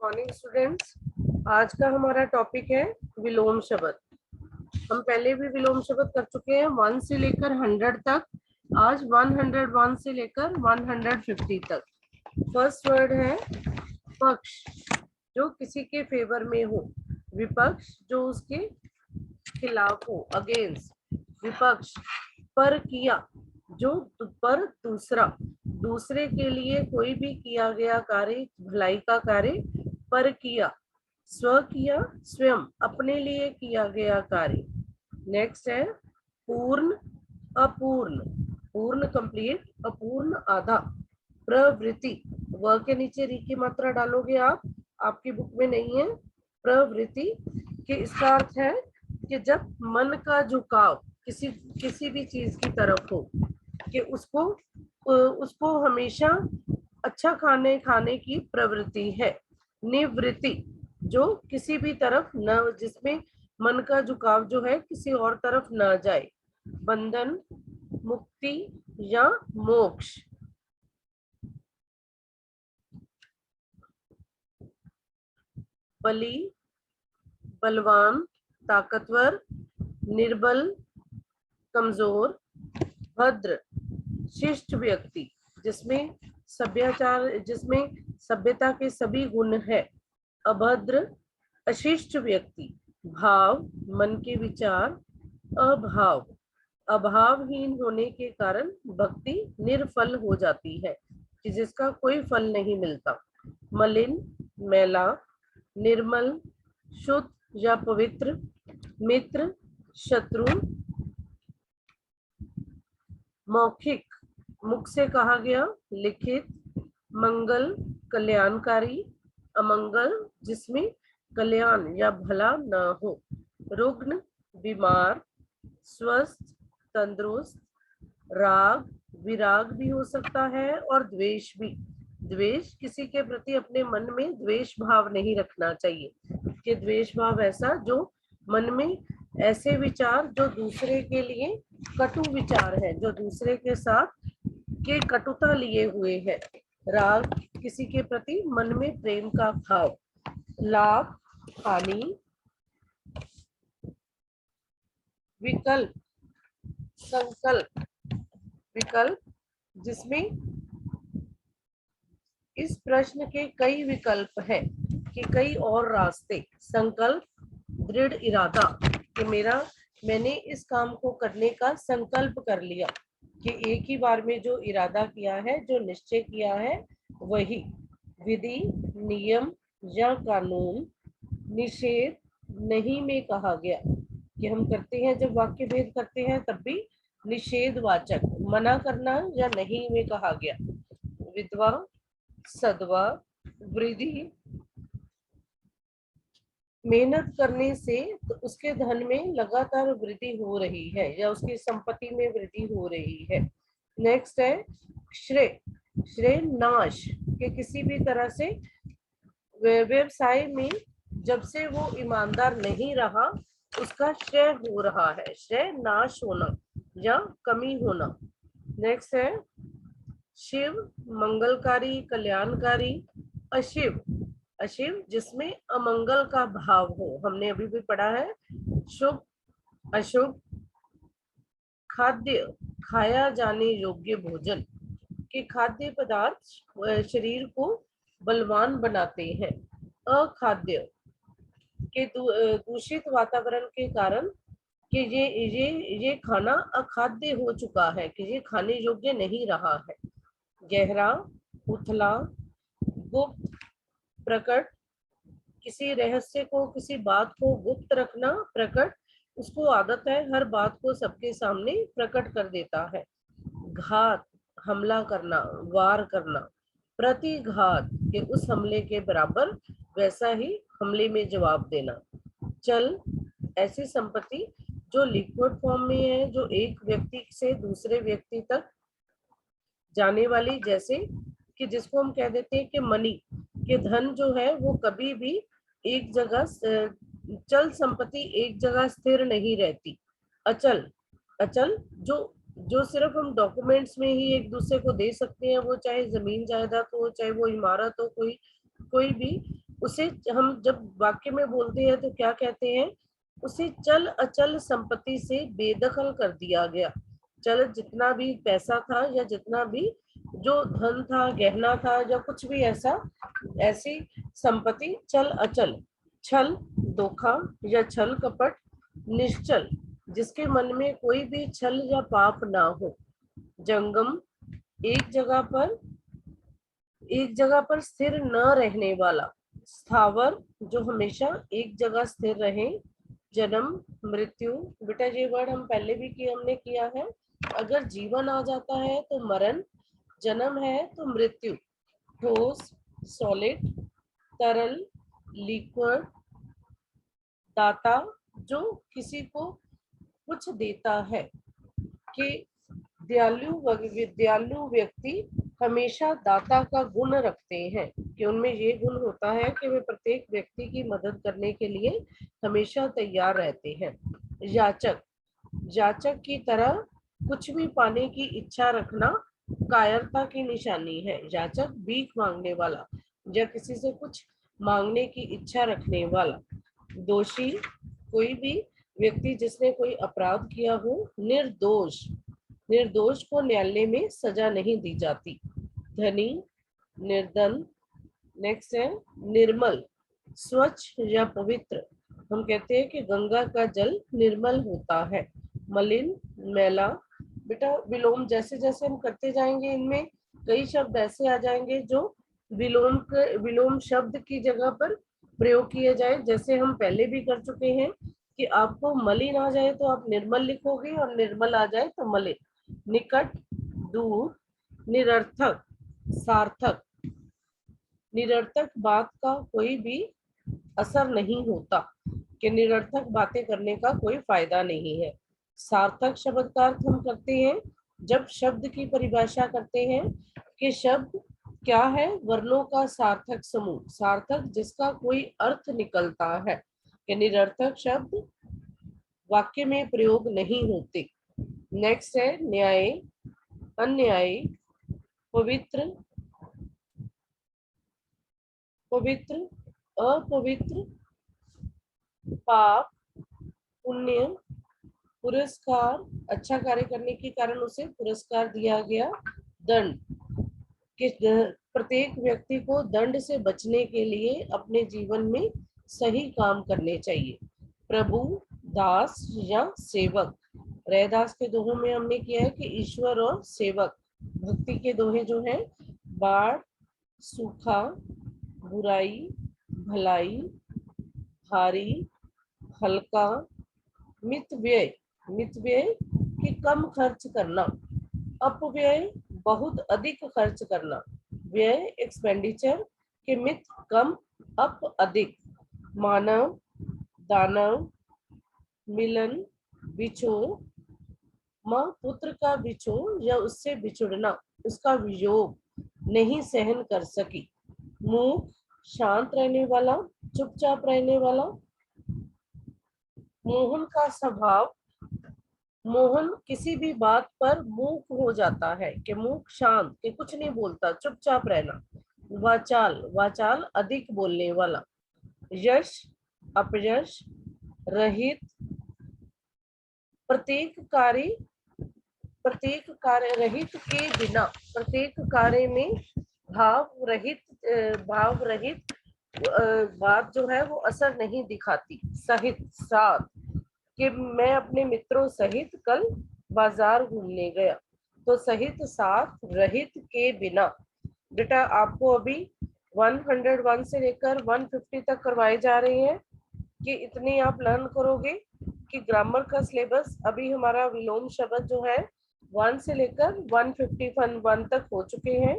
Morning students. आज का हमारा टॉपिक है विलोम शब्द। हम पहले भी विलोम शब्द कर चुके हैं 1 से लेकर 100 तक। आज 101 से लेकर 150 तक। फर्स्ट वर्ड है पक्ष, जो किसी के फेवर में हो। विपक्ष, जो उसके खिलाफ हो, अगेंस्ट। विपक्ष। पर किया, जो पर दूसरा, दूसरे के लिए कोई भी किया गया कार्य, भलाई का कार्य पर किया। स्व किया, स्वयं, अपने लिए किया गया कार्य। नेक्स्ट है पूर्ण, अपूर्ण। पूर्ण कंप्लीट, अपूर्ण आधा। प्रवृत्ति, व के नीचे री की मात्रा डालोगे आप, आपकी बुक में नहीं है। प्रवृत्ति के इसका अर्थ है कि जब मन का झुकाव किसी भी चीज की तरफ हो, कि उसको हमेशा अच्छा खाने की प्रवृत्ति है। निवृत्ति, जो किसी भी तरफ न, जिसमें मन का झुकाव जो है किसी और तरफ न जाए। बंधन, मुक्ति या मोक्ष। बली, बलवान, ताकतवर, निर्बल, कमजोर। भद्र, शिष्ट व्यक्ति, जिसमें सभ्यता के सभी गुण है। अभद्र, अशिष्ट व्यक्ति। भाव, मन के विचार। अभाव, अभावहीन होने के कारण भक्ति निर्फल हो जाती है, कि जिसका कोई फल नहीं मिलता। मलिन, मैला। निर्मल, शुद्ध या पवित्र। मित्र, शत्रु। मौखिक, मुख से कहा गया, लिखित। मंगल, कल्याणकारी। अमंगल, जिसमें कल्याण या भला न हो। रुग्ण, बीमार। स्वस्थ, तंदुरुस्त। राग, विराग भी हो सकता है, और द्वेष भी। द्वेष, किसी के प्रति अपने मन में द्वेष भाव नहीं रखना चाहिए, कि द्वेष भाव ऐसा जो मन में ऐसे विचार जो दूसरे के लिए कटु विचार है, जो दूसरे के साथ के कटुता लिए हुए है। राग, किसी के प्रति मन में प्रेम का भाव। लाभ, हानि। विकल्प, संकल्प। विकल्प, जिसमें इस प्रश्न के कई विकल्प हैं, कि कई और रास्ते। संकल्प, दृढ़ इरादा, कि मैंने इस काम को करने का संकल्प कर लिया, कि एक ही बार में जो इरादा किया है, जो निश्चय किया है वही। विधि, नियम या कानून। निषेध, नहीं में कहा गया, कि हम करते हैं जब वाक्य भेद करते हैं तब भी निषेधवाचक, मना करना या नहीं में कहा गया। विधवा, सदवा। वृद्धि, मेहनत करने से तो उसके धन में लगातार वृद्धि हो रही है, या उसकी संपत्ति में वृद्धि हो रही है। नेक्स्ट है श्रेय। श्रेय, नाश, के किसी भी तरह से व्यवसाय में जब से वो ईमानदार नहीं रहा, उसका श्रेय हो रहा है। श्रेय, नाश होना या कमी होना। नेक्स्ट है शिव, मंगलकारी, कल्याणकारी। अशिव, अशिव, जिसमें अमंगल का भाव हो, हमने अभी भी पढ़ा है। शुभ, अशुभ। खाद्य, खाया जाने योग्य भोजन, के खाद्य पदार्थ शरीर को बलवान बनाते हैं। अखाद्य, के दूषित वातावरण के कारण कि ये खाना अखाद्य हो चुका है, कि ये खाने योग्य नहीं रहा है। गहरा, उथला। गुप्त, प्रकट, किसी रहस्य को, किसी बात को गुप्त रखना। प्रकट, उसको आदत है हर बात को सबके सामने प्रकट कर देता है। घात, हमला करना, वार करना। प्रतिघात, के उस हमले के बराबर वैसा ही हमले में जवाब देना। चल, ऐसी संपत्ति जो लिक्विड फॉर्म में है, जो एक व्यक्ति से दूसरे व्यक्ति तक जाने वाली, जैसे कि जिसको हम कह देते हैं कि मनी, के धन जो है वो कभी भी एक जगह, चल संपत्ति एक जगह स्थिर नहीं रहती। अचल, अचल, जो सिर्फ हम डॉक्यूमेंट्स में ही एक दूसरे को दे सकते हैं, वो चाहे जमीन जायदाद हो, चाहे वो इमारत हो, कोई भी, उसे हम जब वाक्य में बोलते हैं तो क्या कहते हैं, उसे चल अचल संपत्ति से बेदखल कर दिया गया। चल जितना भी पैसा था या जितना भी जो धन था, गहना था या कुछ भी ऐसा, ऐसी संपत्ति चल अचल, छल धोखा या छल कपट, निश्चल जिसके मन में कोई भी छल या पाप ना हो, जंगम एक जगह पर स्थिर न रहने वाला, स्थावर जो हमेशा एक जगह स्थिर रहे, जन्म मृत्यु, बेटा ये वर्ड हम पहले भी हमने किया है। अगर जीवन आ जाता है तो मरण, जन्म है तो मृत्यु, ठोस सॉलिड, तरल लिक्विड, दाता जो किसी को कुछ देता है, कि विद्यालु व्यक्ति हमेशा दाता का गुण रखते हैं, कि उनमें ये गुण होता है कि वे प्रत्येक व्यक्ति की मदद करने के लिए हमेशा तैयार रहते हैं। याचक की तरह कुछ भी पाने की इच्छा रखना कायरता की निशानी है। याचक भीख मांगने वाला या किसी से कुछ मांगने की इच्छा रखने वाला। दोषी कोई भी व्यक्ति जिसने कोई अपराध किया हो। निर्दोष को न्यायालय में सजा नहीं दी जाती। धनी निर्धन। नेक्स्ट है निर्मल, स्वच्छ या पवित्र। हम कहते हैं कि गंगा का जल निर्मल होता है। मलिन मैला, बेटा विलोम जैसे जैसे हम करते जाएंगे इनमें कई शब्द ऐसे आ जाएंगे जो विलोम शब्द की जगह पर प्रयोग किए जाए। जैसे हम पहले भी कर चुके हैं कि आपको मलिन आ जाए तो आप निर्मल लिखोगे और निर्मल आ जाए तो मलिन। निकट दूर, निरर्थक सार्थक। निरर्थक बात का कोई भी असर नहीं होता, कि निरर्थक बातें करने का कोई फायदा नहीं है। सार्थक शब्द का अर्थ हम करते हैं जब शब्द की परिभाषा करते हैं कि शब्द क्या है, वर्णों का सार्थक समूह, सार्थक जिसका कोई अर्थ निकलता है। कि निरर्थक शब्द वाक्य में प्रयोग नहीं होते। नेक्स्ट है न्याय, अन्याय, पवित्र, अपवित्र, पाप, पुण्य, पुरस्कार, अच्छा कार्य करने के कारण उसे पुरस्कार दिया गया। दंड, कि प्रत्येक व्यक्ति को दंड से बचने के लिए अपने जीवन में सही काम करने चाहिए। प्रभु, दास या सेवक। रैदास के दोहों में हमने किया है कि ईश्वर और सेवक। भक्ति के दोहे जो हैं, बाढ़, सूखा, बुराई, भलाई, भारी, हल्का, मितव्यय कि कम खर्च करना, अपव्यय बहुत अधिक खर्च करना, व्यय एक्सपेंडिचर के मित कम, अप अधिक, मानव, दानव, मिलन, बिछोह, माँ पुत्र का बिछोह या उससे बिछुड़ना, उसका वियोग नहीं सहन कर सकी। मूक, शांत रहने वाला, चुपचाप रहने वाला। मोहन का स्वभाव, मोहन किसी भी बात पर मूक हो जाता है, कि मूक शांत, कि कुछ नहीं बोलता, चुपचाप रहना। वाचाल अधिक बोलने वाला। यश, अपयश, रहित, प्रत्येक कार्य रहित के बिना, प्रत्येक कार्य में भाव रहित बात जो है वो असर नहीं दिखाती। सहित, साथ, कि मैं अपने मित्रों सहित कल बाजार घूमने गया। तो सहित, साथ, रहित, के बिना। बेटा आपको अभी 101 से लेकर 150 तक करवाए जा रहे हैं, कि इतनी आप लर्न करोगे कि ग्रामर का सिलेबस अभी हमारा विलोम शब्द जो है 1 से लेकर 151 तक हो चुके हैं।